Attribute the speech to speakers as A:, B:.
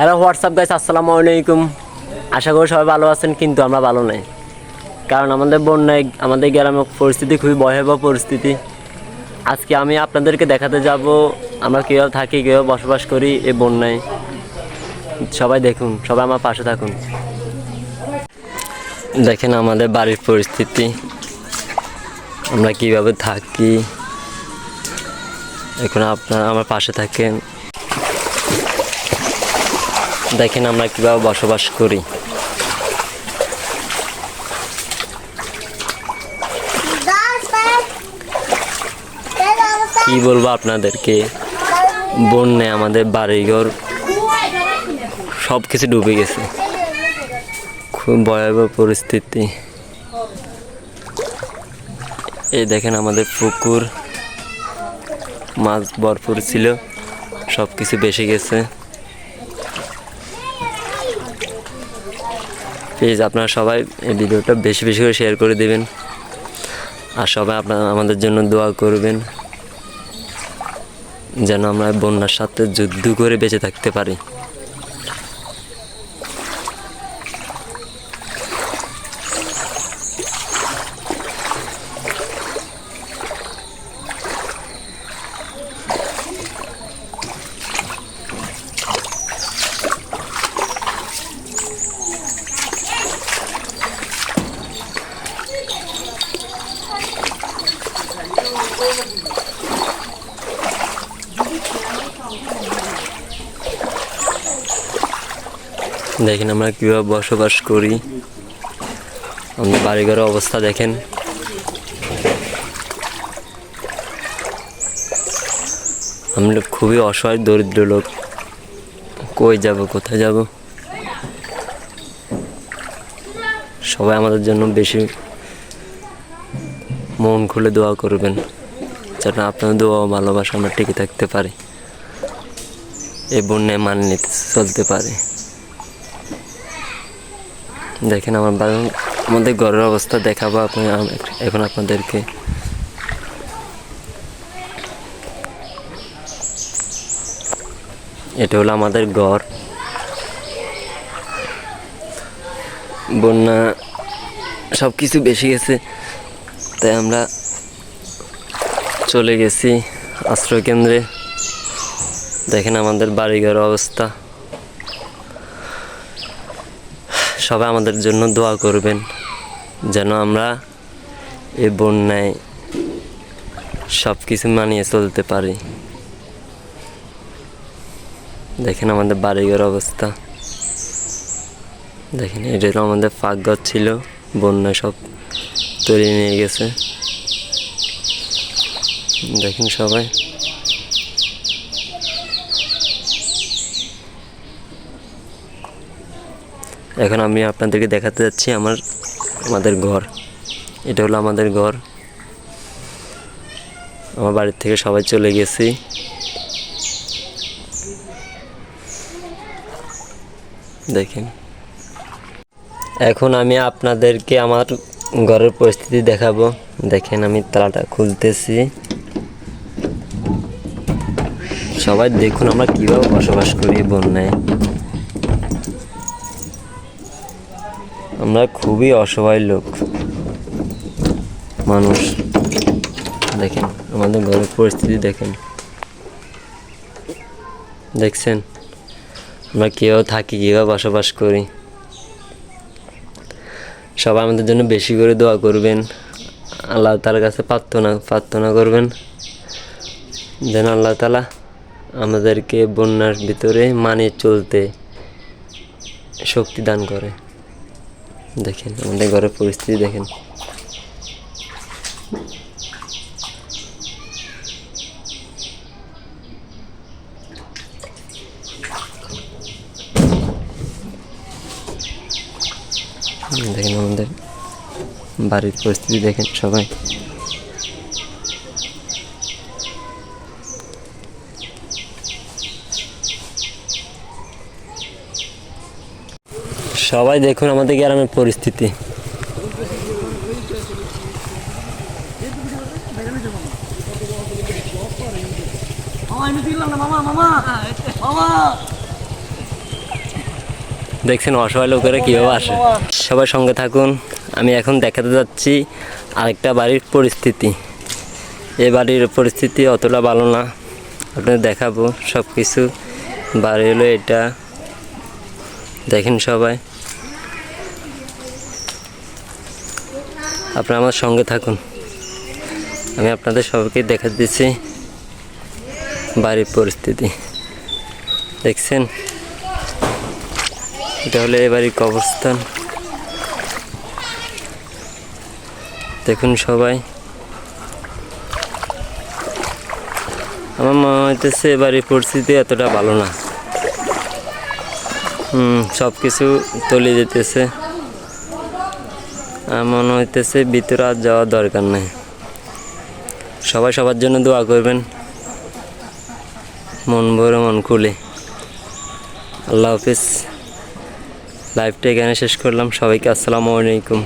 A: Hello WhatsApp guys, আসসালামু আলাইকুম। আশা করি সবাই ভালো আছেন, কিন্তু আমরা ভালো নাই। কারণ আমাদের বন্যায় আমাদের গ্রামের পরিস্থিতি খুবই ভয়াবহ পরিস্থিতি। আজকে আমি আপনাদেরকে দেখাতে যাব আমরা কীভাবে থাকি, কীভাবে বসবাস করি এই বন্যায়। সবাই দেখুন, সবাই আমার পাশে থাকুন। দেখেন আমাদের বাড়ির পরিস্থিতি, আমরা কীভাবে থাকি। এখন আপনারা আমার পাশে থাকেন, দেখেন আমরা কীভাবে বসবাস করি। কি বলবো আপনাদেরকে, বন্যায় আমাদের বাড়িঘর সব কিছু ডুবে গেছে। খুব ভয়াবহ পরিস্থিতি। এই দেখেন আমাদের পুকুর, মাছ ভরপুর ছিল, সব কিছু বেশি গেছে। প্লিজ আপনারা সবাই এই ভিডিওটা বেশি বেশি করে শেয়ার করে দেবেন, আর সবাই আপনারা আমাদের জন্য দোয়া করবেন যেন আমরা বন্যার সাথে যুদ্ধ করে বেঁচে থাকতে পারি। দেখেন আমরা কীভাবে বসবাস করি, আমাদের বাড়িঘরের অবস্থা দেখেন। আমরা খুবই অসহায় দরিদ্র লোক, কই যাব, কোথায় যাব। সবাই আমাদের জন্য বেশি মন খুলে দোয়া করবেন, যেন আপনার দোয়া ও ভালোবাসা আমরা টিকে থাকতে পারি, এই বন্যায় মানিয়ে চলতে পারি। দেখেন আমাদের ঘরের অবস্থা দেখাবো এখন আপনাদেরকে। এটা হলো আমাদের ঘর। বন্যা সব কিছু বেশি গেছে, তাই আমরা চলে গেছি আশ্রয় কেন্দ্রে। দেখেন আমাদের বাড়িঘর অবস্থা। সবাই আমাদের জন্য দোয়া করবেন যেন আমরা এই বন্যায় সব কিছু মানিয়ে চলতে পারি। দেখেন আমাদের বাড়িঘর অবস্থা। দেখেন এটা আমাদের পাকঘর ছিল, বন্যায় সব তৈরি নিয়ে গেছে। দেখেন সবাই। এখন আমি আপনাদেরকে দেখাতে যাচ্ছি আমাদের ঘর। এটা হলো আমাদের ঘর। আমার বাড়ির থেকে সবাই চলে গেছি। দেখেন এখন আমি আপনাদেরকে আমার ঘরের পরিস্থিতি দেখাবো। দেখেন আমি তালাটা খুলতেছি, সবাই দেখুন আমরা কিভাবে বসবাস করি বন্যায়। আমরা খুবই অসহায় লোক মানুষ। দেখেন আমাদের ঘরের পরিস্থিতি দেখেন, দেখছেন আমরা কীভাবে থাকি, কীভাবে বসবাস করি। সবাই আমাদের জন্য বেশি করে দোয়া করবেন, আল্লাহ তাআলার কাছে প্রার্থনা করবেন যেন আল্লাহ তাআলা আমাদেরকে বন্যার ভিতরে মানিয়ে চলতে শক্তি দান করে। দেখেন আমাদের ঘরের পরিস্থিতি দেখেন। দেখেন আমাদের বাড়ির পরিস্থিতি দেখেন সবাই। সবাই দেখুন আমাদের গ্রামের পরিস্থিতি।
B: মামা আমি দিলাম না মামা মামা মামা
A: দেখছেন অসহায় লোকেরা কীভাবে আসে। সবাই সঙ্গে থাকুন, আমি এখন দেখাতে যাচ্ছি আরেকটা বাড়ির পরিস্থিতি। এই বাড়ির পরিস্থিতি অতটা ভালো না, আপনাদের দেখাবো সব কিছু। বাড়ি হলো এটা, দেখেন সবাই, আপনারা আমার সঙ্গে থাকুন, আমি আপনাদের সবাইকে দেখা দিচ্ছি বাড়ির পরিস্থিতি। দেখছেন এটা হলো এই বাড়ির কবরস্থান। দেখুন সবাই, আমার মনে হইতেছে এ বাড়ির পরিস্থিতি এতটা ভালো না। সব কিছু তলিয়ে যেতেছে, মনে হইতেছে ভিতরে আর যাওয়ার দরকার নেই। সবাই সবার জন্য দোয়া করবেন, মন ভরে মন খুলে। আল্লাহ হাফিজ। লাইভটা এখানে শেষ করলাম। সবাইকে আসসালামু আলাইকুম।